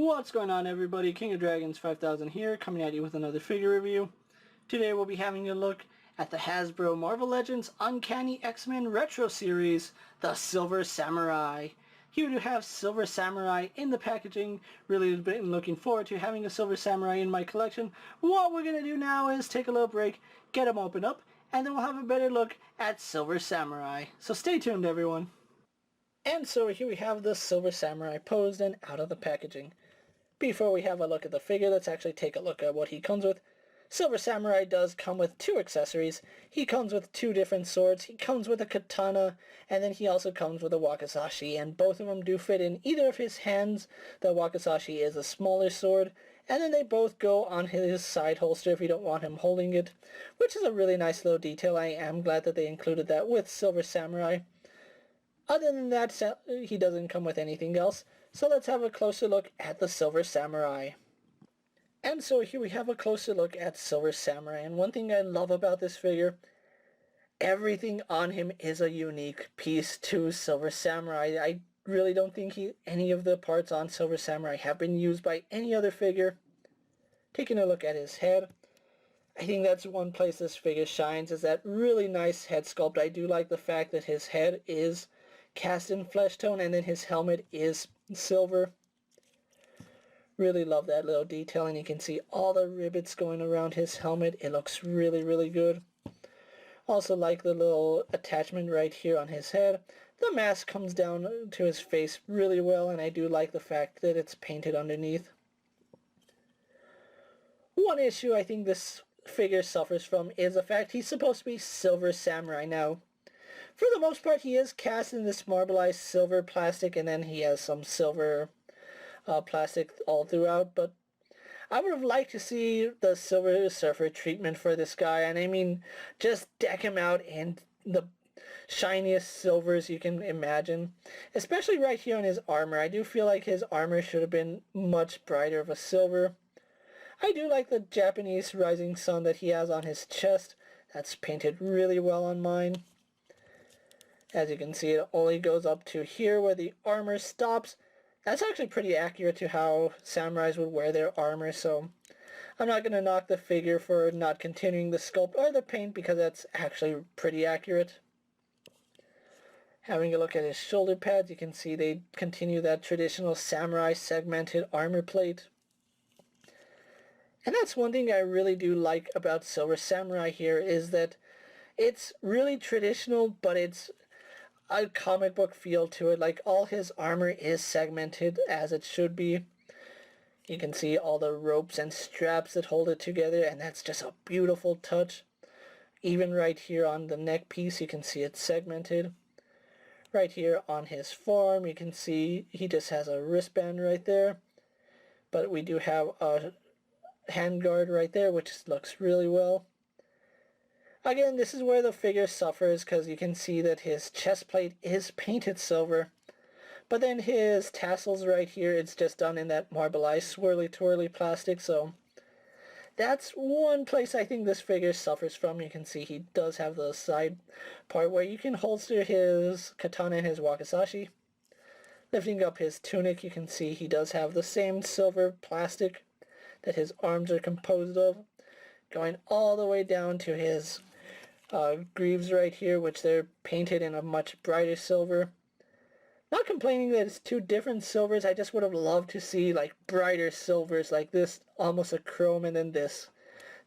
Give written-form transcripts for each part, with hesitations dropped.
What's going on, everybody? King of Dragons 5000 here, coming at you with another figure review. Today we'll be having a look at the Hasbro Marvel Legends Uncanny X-Men Retro Series, the Silver Samurai. Here we have Silver Samurai in the packaging. Really been looking forward to having a Silver Samurai in my collection. What we're going to do now is take a little break, get them opened up, and then we'll have a better look at Silver Samurai. So stay tuned, everyone. And so here we have the Silver Samurai posed and out of the packaging. Before we have a look at the figure, let's actually take a look at what he comes with. Silver Samurai does come with two accessories. He comes with two different swords. He comes with a katana, and then he also comes with a wakizashi, and both of them do fit in either of his hands. The wakizashi is a smaller sword, and then they both go on his side holster if you don't want him holding it, which is a really nice little detail. I am glad that they included that with Silver Samurai. Other than that, he doesn't come with anything else. So let's have a closer look at the Silver Samurai. And so here we have a closer look at Silver Samurai. And one thing I love about this figure, everything on him is a unique piece to Silver Samurai. I really don't think any of the parts on Silver Samurai have been used by any other figure. Taking a look at his head, I think that's one place this figure shines, is that really nice head sculpt. I do like the fact that his head is cast in flesh tone, and then his helmet is silver. Really love that little detail, and you can see all the rivets going around his helmet. It looks really, really good. Also like the little attachment right here on his head. The mask comes down to his face really well, and I do like the fact that it's painted underneath. One issue I think this figure suffers from is the fact he's supposed to be Silver Samurai. Now, for the most part, he is cast in this marbleized silver plastic, and then he has some silver plastic all throughout, but I would have liked to see the Silver Surfer treatment for this guy, and I mean, just deck him out in the shiniest silvers you can imagine, especially right here on his armor. I do feel like his armor should have been much brighter of a silver. I do like the Japanese rising sun that he has on his chest. That's painted really well on mine. As you can see, it only goes up to here where the armor stops. That's actually pretty accurate to how samurais would wear their armor, so I'm not going to knock the figure for not continuing the sculpt or the paint, because that's actually pretty accurate. Having a look at his shoulder pads, you can see they continue that traditional samurai segmented armor plate. And that's one thing I really do like about Silver Samurai here, is that it's really traditional, but it's a comic book feel to it. Like, all his armor is segmented as it should be. You can see all the ropes and straps that hold it together, and that's just a beautiful touch. Even right here on the neck piece, you can see it's segmented. Right here on his forearm, you can see he just has a wristband right there. But we do have a handguard right there, which looks really well. Again, this is where the figure suffers, because you can see that his chest plate is painted silver, but then his tassels right here, it's just done in that marbleized swirly twirly plastic, so that's one place I think this figure suffers from. You can see he does have the side part where you can holster his katana and his wakizashi. Lifting up his tunic, you can see he does have the same silver plastic that his arms are composed of, going all the way down to his greaves right here, which they're painted in a much brighter silver. Not complaining that it's two different silvers, I just would have loved to see like brighter silvers like this, almost a chrome, and then this.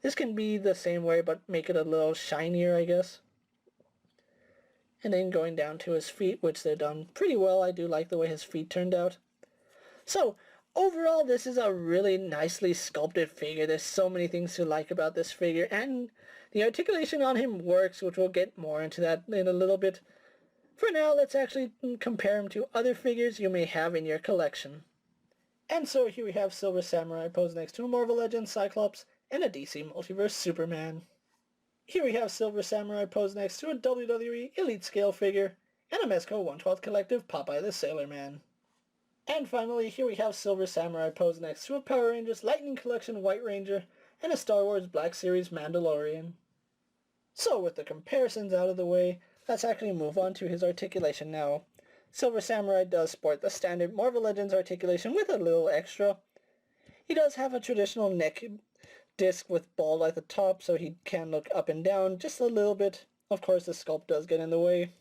This can be the same way, but make it a little shinier, I guess. And then going down to his feet, which they're done pretty well. I do like the way his feet turned out. So, overall, this is a really nicely sculpted figure. There's so many things to like about this figure, and the articulation on him works, which we'll get more into that in a little bit. For now, let's actually compare him to other figures you may have in your collection. And so here we have Silver Samurai posed next to a Marvel Legends Cyclops and a DC Multiverse Superman. Here we have Silver Samurai posed next to a WWE Elite Scale figure and a Mezco 1/12 Collective Popeye the Sailor Man. And finally, here we have Silver Samurai posed next to a Power Rangers Lightning Collection White Ranger and a Star Wars Black Series Mandalorian. So with the comparisons out of the way, let's actually move on to his articulation now. Silver Samurai does sport the standard Marvel Legends articulation with a little extra. He does have a traditional neck disc with ball at the top, so he can look up and down just a little bit. Of course, the sculpt does get in the way.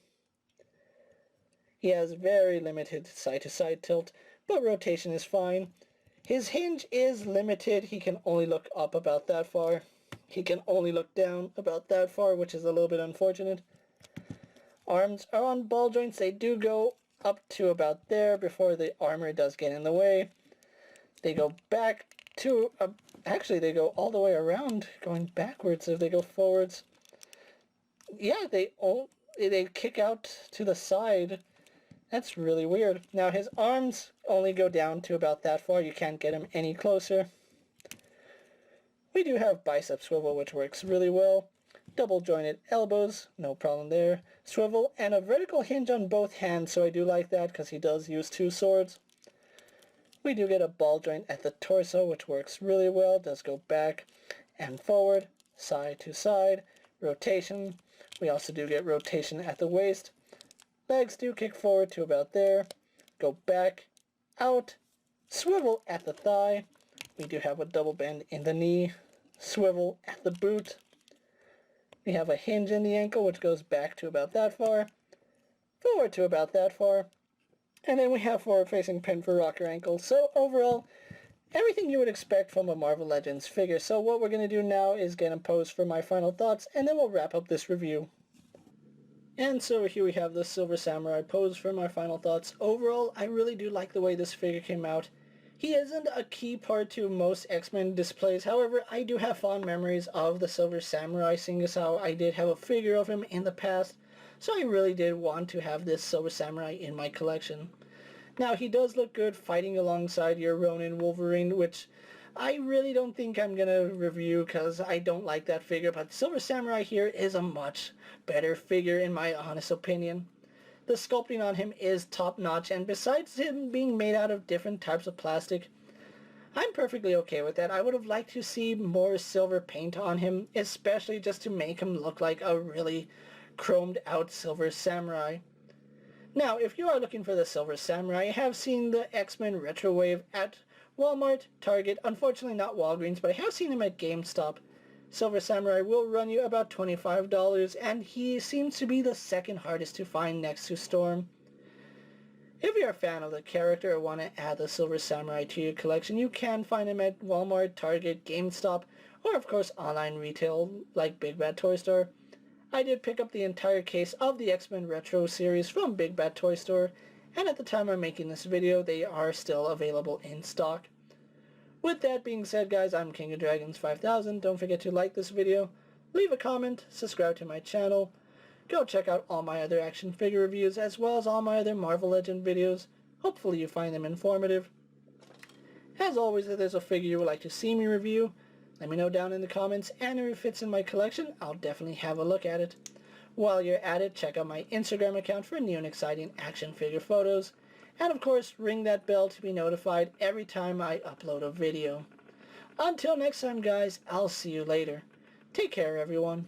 He has very limited side-to-side tilt, but rotation is fine. His hinge is limited. He can only look up about that far. He can only look down about that far, which is a little bit unfortunate. Arms are on ball joints. They do go up to about there before the armor does get in the way. They go back to, actually they go all the way around, going backwards if they go forwards. Yeah, they kick out to the side. That's really weird. Now his arms only go down to about that far. You can't get him any closer. We do have bicep swivel, which works really well. Double jointed elbows, no problem there. Swivel and a vertical hinge on both hands, so I do like that because he does use two swords. We do get a ball joint at the torso, which works really well. Does go back and forward, side to side, rotation. We also do get rotation at the waist. Legs do kick forward to about there, go back, out, swivel at the thigh. We do have a double bend in the knee, swivel at the boot. We have a hinge in the ankle, which goes back to about that far, forward to about that far, and then we have forward-facing pin for rocker ankle. So overall, everything you would expect from a Marvel Legends figure. So what we're going to do now is get him posed for my final thoughts, and then we'll wrap up this review. And so here we have the Silver Samurai pose for my final thoughts. Overall, I really do like the way this figure came out. He isn't a key part to most X-Men displays, however, I do have fond memories of the Silver Samurai, seeing as how I did have a figure of him in the past, so I really did want to have this Silver Samurai in my collection. Now, he does look good fighting alongside your Ronin Wolverine, which I really don't think I'm going to review because I don't like that figure, but Silver Samurai here is a much better figure in my honest opinion. The sculpting on him is top-notch, and besides him being made out of different types of plastic, I'm perfectly okay with that. I would have liked to see more silver paint on him, especially just to make him look like a really chromed out Silver Samurai. Now, if you are looking for the Silver Samurai, I have seen the X-Men Retro Wave at Walmart, Target, unfortunately not Walgreens, but I have seen him at GameStop. Silver Samurai will run you about $25, and he seems to be the second hardest to find next to Storm. If you're a fan of the character or want to add the Silver Samurai to your collection, you can find him at Walmart, Target, GameStop, or of course online retail like Big Bad Toy Store. I did pick up the entire case of the X-Men Retro series from Big Bad Toy Store, and at the time I'm making this video, they are still available in stock. With that being said, guys, I'm KingofDragons 5000. Don't forget to like this video, leave a comment, subscribe to my channel. Go check out all my other action figure reviews as well as all my other Marvel Legend videos. Hopefully you find them informative. As always, if there's a figure you would like to see me review, let me know down in the comments, and if it fits in my collection, I'll definitely have a look at it. While you're at it, check out my Instagram account for new and exciting action figure photos. And of course, ring that bell to be notified every time I upload a video. Until next time, guys, I'll see you later. Take care, everyone.